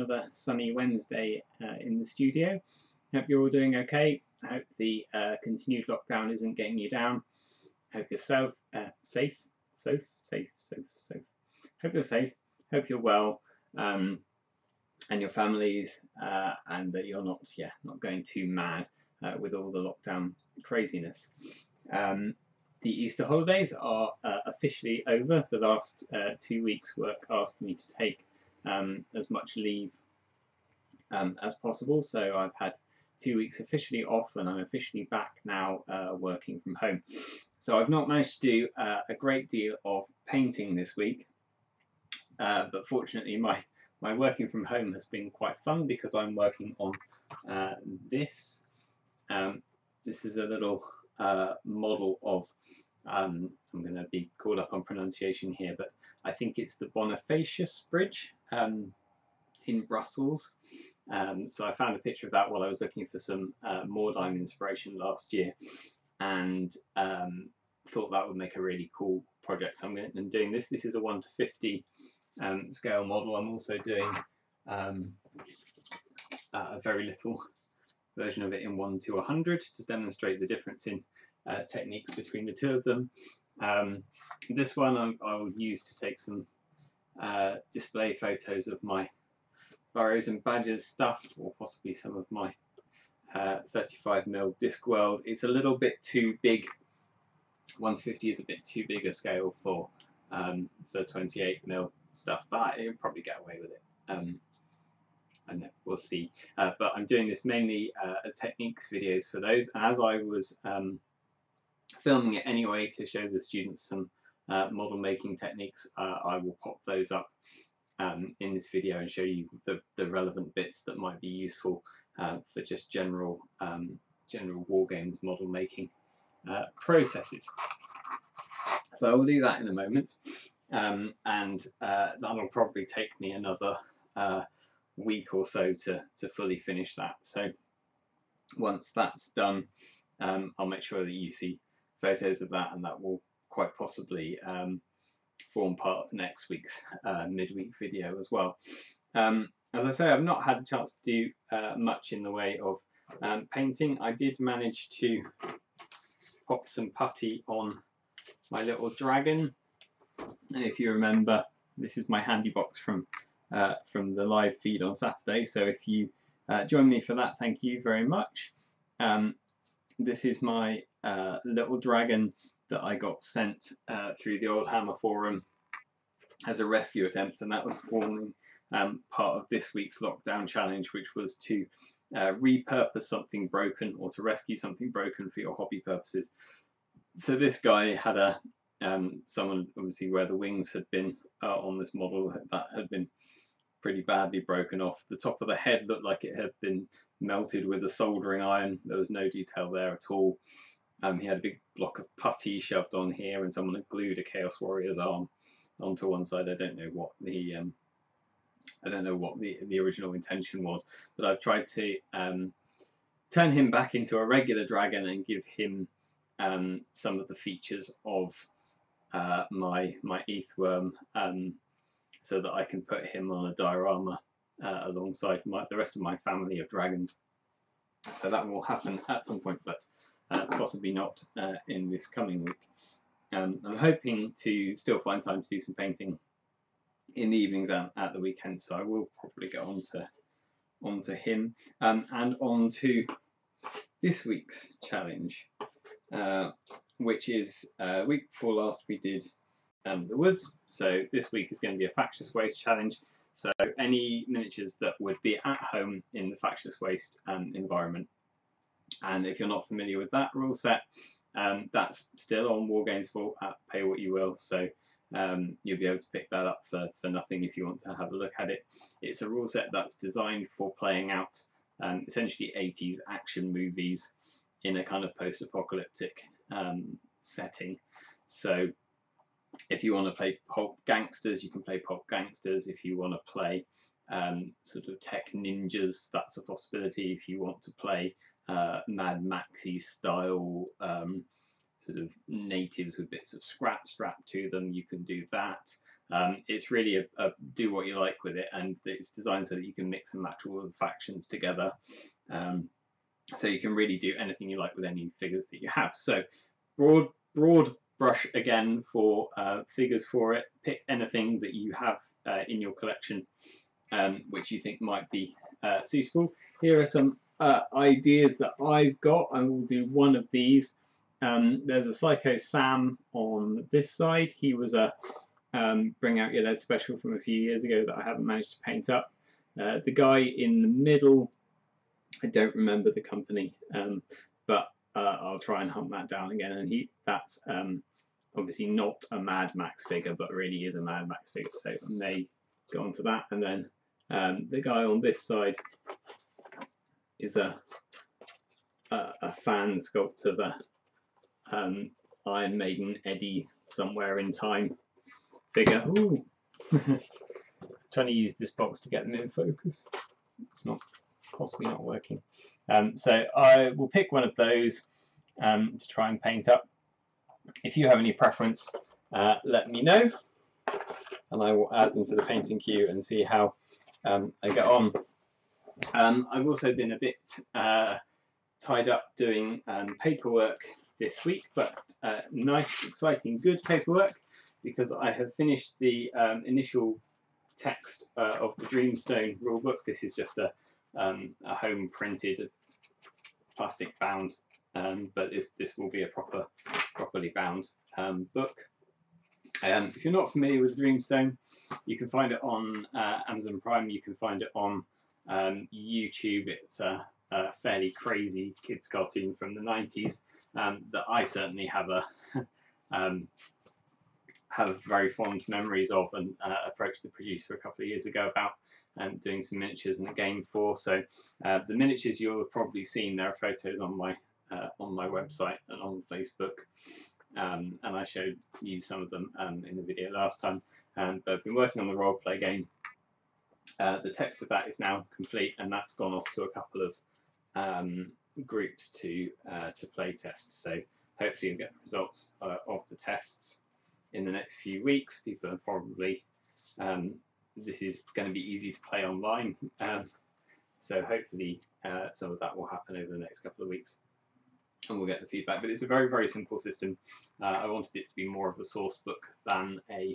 another sunny Wednesday in the studio. Hope you're all doing okay. I hope the continued lockdown isn't getting you down. Hope you're safe. Hope you're safe. Hope you're well, and your families, and that you're not going too mad with all the lockdown craziness. The Easter holidays are officially over. The last 2 weeks' work asked me to take as much leave as possible, so I've had 2 weeks officially off, and I'm officially back now working from home. So I've not managed to do a great deal of painting this week, but fortunately my working from home has been quite fun because I'm working on this. This is a little model of, I'm going to be caught up on pronunciation here, but I think it's the Bonifacius Bridge in Brussels. So I found a picture of that while I was looking for some Moordime inspiration last year, and thought that would make a really cool project. So I'm doing this. This is a 1:50 scale model. I'm also doing a very little version of it in 1:100 to demonstrate the difference in techniques between the two of them. This one I will use to take some display photos of my Burrows and Badgers stuff, or possibly some of my 35mm Discworld. It's a little bit too big. 1:50 is a bit too big a scale for 28mm stuff, but it'll probably get away with it. I know, we'll see. But I'm doing this mainly as techniques videos for those, and as I was filming it anyway to show the students some model making techniques, I will pop those up in this video and show you the relevant bits that might be useful for just general war games model making processes. So I will do that in a moment, and that'll probably take me another week or so to fully finish that. So once that's done, I'll make sure that you see photos of that, and that will quite possibly form part of next week's midweek video as well. As I say, I've not had a chance to do much in the way of painting. I did manage to pop some putty on my little dragon, and if you remember, this is my handy box from the live feed on Saturday, so if you join me for that, thank you very much. This is my little dragon that I got sent through the Old Hammer forum as a rescue attempt, and that was forming part of this week's lockdown challenge, which was to repurpose something broken or to rescue something broken for your hobby purposes. So this guy had a someone obviously where the wings had been on this model that had been pretty badly broken off. The top of the head looked like it had been melted with a soldering iron. There was no detail there at all. He had a big block of putty shoved on here, and someone had glued a Chaos Warrior's arm onto one side. I don't know what the original intention was, but I've tried to turn him back into a regular dragon and give him some of the features of my Earthworm, so that I can put him on a diorama alongside the rest of my family of dragons. So that will happen at some point, but possibly not in this coming week. I'm hoping to still find time to do some painting in the evenings and at the weekend, so I will probably get onto him and onto this week's challenge, which is week before last we did the woods. So this week is going to be a Factious Waste challenge. So any miniatures that would be at home in the Factious Waste environment. And if you're not familiar with that rule set, that's still on Wargames Vault at Pay What You Will. So you'll be able to pick that up for nothing if you want to have a look at it. It's a rule set that's designed for playing out essentially 80s action movies in a kind of post-apocalyptic setting. So if you want to play pulp gangsters, you can play pulp gangsters. If you want to play sort of tech ninjas, that's a possibility. If you want to play Mad Maxy style sort of natives with bits of scrap strapped to them, you can do that. It's really a do what you like with it, and it's designed so that you can mix and match all of the factions together. So you can really do anything you like with any figures that you have. So broad brush again for figures for it. Pick anything that you have in your collection which you think might be suitable. Here are some ideas that I've got. I will do one of these. There's a Psycho Sam on this side. He was a Bring Out Your Dead special from a few years ago that I haven't managed to paint up. The guy in the middle, I don't remember the company, but I'll try and hunt that down again. And that's obviously not a Mad Max figure, but really is a Mad Max figure, so I may go on to that. And then the guy on this side is a fan sculpt of a Iron Maiden Eddie Somewhere in Time figure. Ooh. Trying to use this box to get them in focus. It's not possibly not working. So I will pick one of those to try and paint up. If you have any preference, let me know, and I will add them to the painting queue and see how I get on. I've also been a bit tied up doing paperwork this week, but nice, exciting, good paperwork, because I have finished the initial text of the Dreamstone rulebook. This is just a home printed, plastic bound, but this will be a properly bound book. If you're not familiar with Dreamstone, you can find it on Amazon Prime. You can find it on YouTube. It's a fairly crazy kids cartoon from the 90s that I certainly have very fond memories of, and approached the producer a couple of years ago about doing some miniatures and a game for. So the miniatures you'll have probably seen. There are photos on my website and on Facebook, and I showed you some of them in the video last time. But I've been working on the role play game. The text of that is now complete, and that's gone off to a couple of groups to play test. So hopefully you'll get the results of the tests in the next few weeks. People are probably this is going to be easy to play online, so hopefully some of that will happen over the next couple of weeks, and we'll get the feedback. But it's a very, very simple system. I wanted it to be more of a source book than a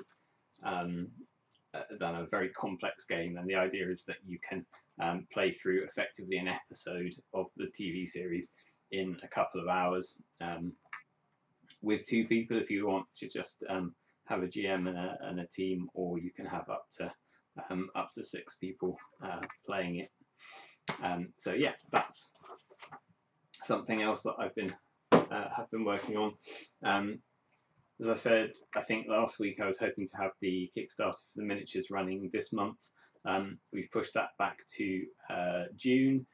very complex game, and the idea is that you can play through effectively an episode of the TV series in a couple of hours with two people if you want to just have a GM and a team, or you can have up to 6 people playing it. So yeah, that's something else that I've been have been working on. As I said, I think last week I was hoping to have the Kickstarter for the miniatures running this month. We've pushed that back to June.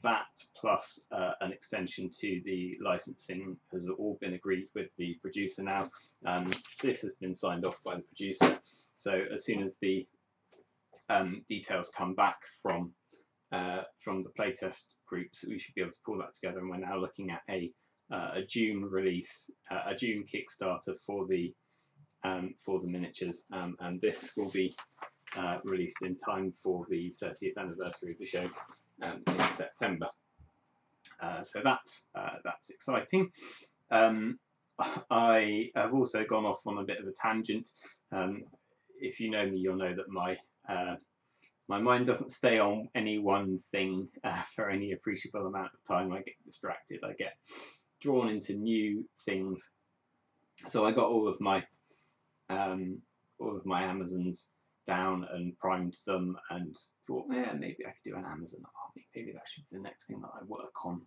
That plus an extension to the licensing has all been agreed with the producer now. This has been signed off by the producer. So as soon as the details come back from the playtest groups, we should be able to pull that together. And we're now looking at a June release, a June Kickstarter for the miniatures, and this will be released in time for the 30th anniversary of the show in September. So that's exciting. I have also gone off on a bit of a tangent. If you know me, you'll know that my mind doesn't stay on any one thing for any appreciable amount of time. I get distracted. I get drawn into new things. So I got all of my Amazons down and primed them, and thought, yeah, maybe I could do an Amazon army. Maybe that should be the next thing that I work on.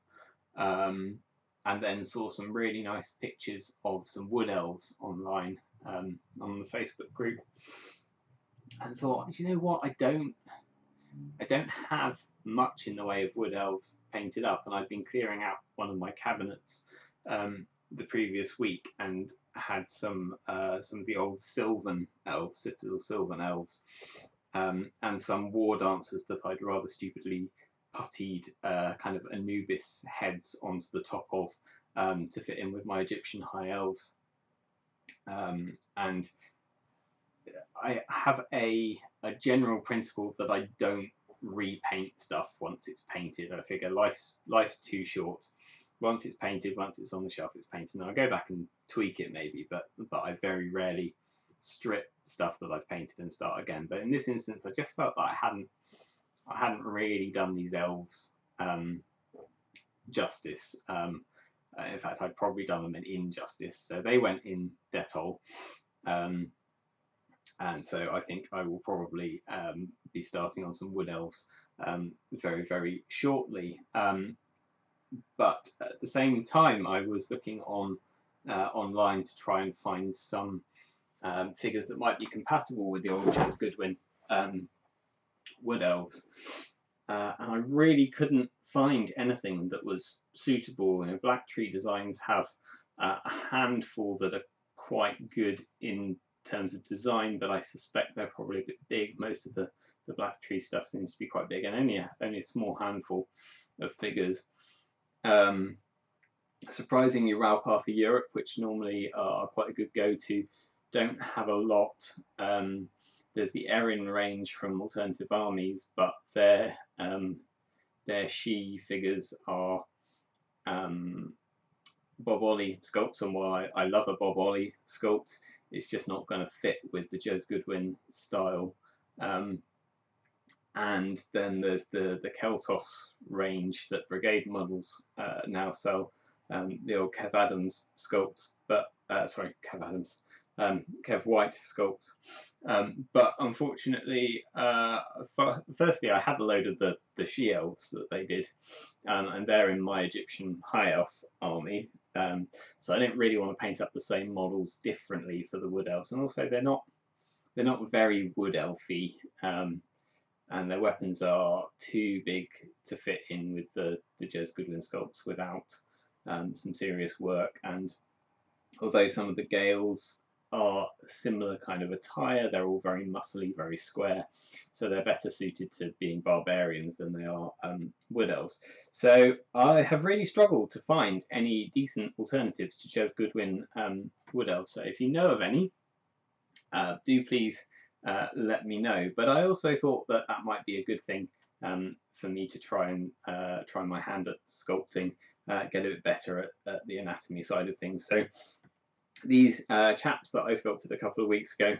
And then saw some really nice pictures of some wood elves online on the Facebook group, and thought, you know what, I don't have much in the way of wood elves painted up, and I've been clearing out one of my cabinets the previous week, and had some of the old Sylvan elves, Citadel Sylvan elves, and some war dancers that I'd rather stupidly puttied kind of Anubis heads onto the top of to fit in with my Egyptian High Elves. And I have a general principle that I don't repaint stuff once it's painted. I figure life's too short. Once it's painted, once it's on the shelf, it's painted. And I'll go back and tweak it maybe, but I very rarely strip stuff that I've painted and start again. But in this instance, I just felt that I hadn't really done these elves justice. In fact, I'd probably done them an injustice. So they went in Dettol. And so I think I will probably be starting on some Wood Elves very, very shortly. But at the same time, I was looking online to try and find some figures that might be compatible with the old Ches Goodwin Wood Elves. And I really couldn't find anything that was suitable. You know, Black Tree Designs have a handful that are quite good in terms of design, but I suspect they're probably a bit big. Most of the Black Tree stuff seems to be quite big, and only a small handful of figures. Surprisingly, Ralph Europe, which normally are quite a good go-to, don't have a lot. There's the Erin range from Alternative Armies, but their she figures are Bob Ollie sculpts, and while I love a Bob Ollie sculpt, it's just not going to fit with the Ches Goodwin style. And then there's the Keltos range that Brigade models now sell, the old Kev Adams sculpt, but sorry, Kev Adams, Kev White sculpts. But unfortunately, firstly, I had a load of the she elves that they did, and they're in my Egyptian High Elf army. So I didn't really want to paint up the same models differently for the Wood Elves, and also they're not very Wood Elfy, and their weapons are too big to fit in with the Ches Goodwin sculpts without some serious work. And although some of the Gales are similar kind of attire, they're all very muscly, very square, so they're better suited to being barbarians than they are Wood Elves. So I have really struggled to find any decent alternatives to Ches Goodwin Wood Elves. So if you know of any, do please let me know. But I also thought that might be a good thing for me to try my hand at sculpting, get a bit better at the anatomy side of things. So these chaps that I sculpted a couple of weeks ago,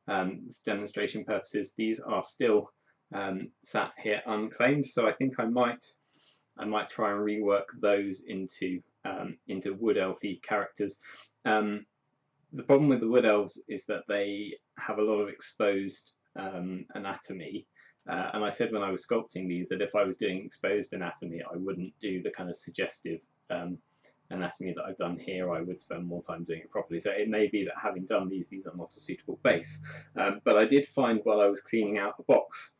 for demonstration purposes, these are still sat here unclaimed. So I think I might try and rework those into Wood Elfy characters. The problem with the Wood Elves is that they have a lot of exposed anatomy. And I said when I was sculpting these that if I was doing exposed anatomy, I wouldn't do the kind of suggestive anatomy that I've done here. I would spend more time doing it properly. So it may be that having done these are not a suitable base. But I did find while I was cleaning out the box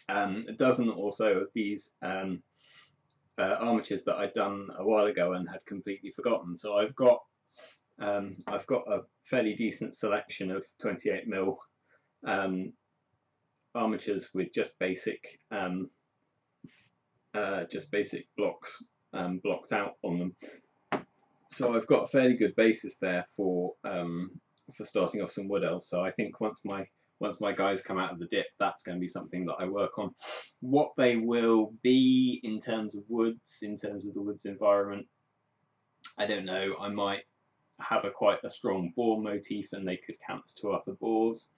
a dozen or so of these armatures that I'd done a while ago and had completely forgotten. So I've got a fairly decent selection of 28mm armatures with just basic blocks blocked out on them. So I've got a fairly good basis there for starting off some Wood Elves. So I think once my guys come out of the dip, that's going to be something that I work on. What they will be in terms of woods, in terms of the woods environment, I don't know. I might have quite a strong boar motif, and they could count as Tuatha boars.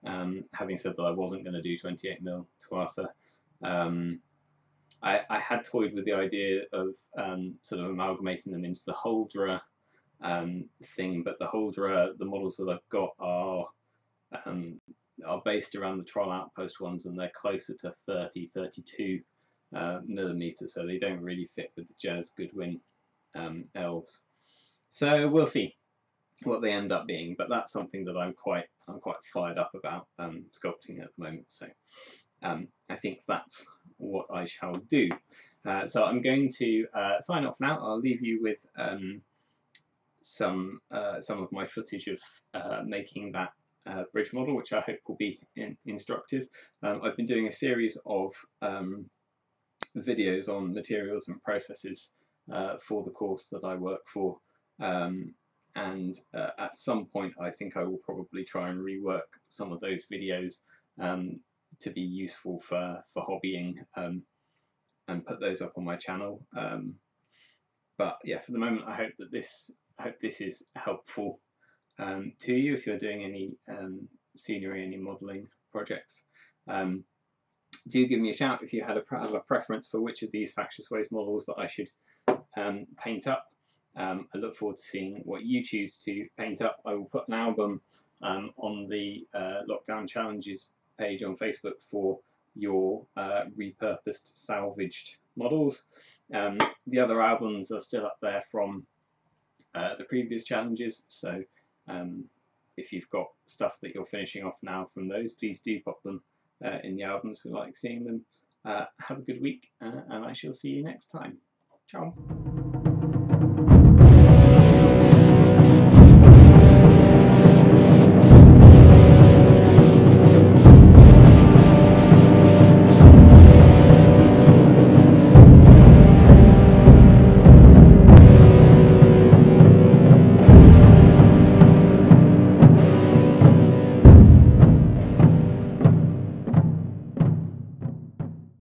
Having said that, I wasn't going to do 28mm Tuatha. I had toyed with the idea of sort of amalgamating them into the Huldra thing, but the Huldra, the models that I've got are based around the Troll Outpost ones, and they're closer to 30-32 millimeters, so they don't really fit with the Ches Goodwin elves. So we'll see what they end up being, but that's something that I'm quite fired up about sculpting at the moment. So I think that's what I shall do. So I'm going to sign off now. I'll leave you with some of my footage of making that bridge model, which I hope will be instructive. I've been doing a series of videos on materials and processes for the course that I work for. And at some point I think I will probably try and rework some of those videos to be useful for hobbying, and put those up on my channel. But yeah, for the moment I hope that this is helpful to you if you're doing any scenery, any modelling projects. Do give me a shout if you have a preference for which of these Factious Waste models that I should paint up. I look forward to seeing what you choose to paint up. I will put an album on the Lockdown Challenges page on Facebook for your repurposed, salvaged models. The other albums are still up there from the previous challenges, so if you've got stuff that you're finishing off now from those, please do pop them in the albums. We like seeing them. Have a good week, and I shall see you next time. Ciao.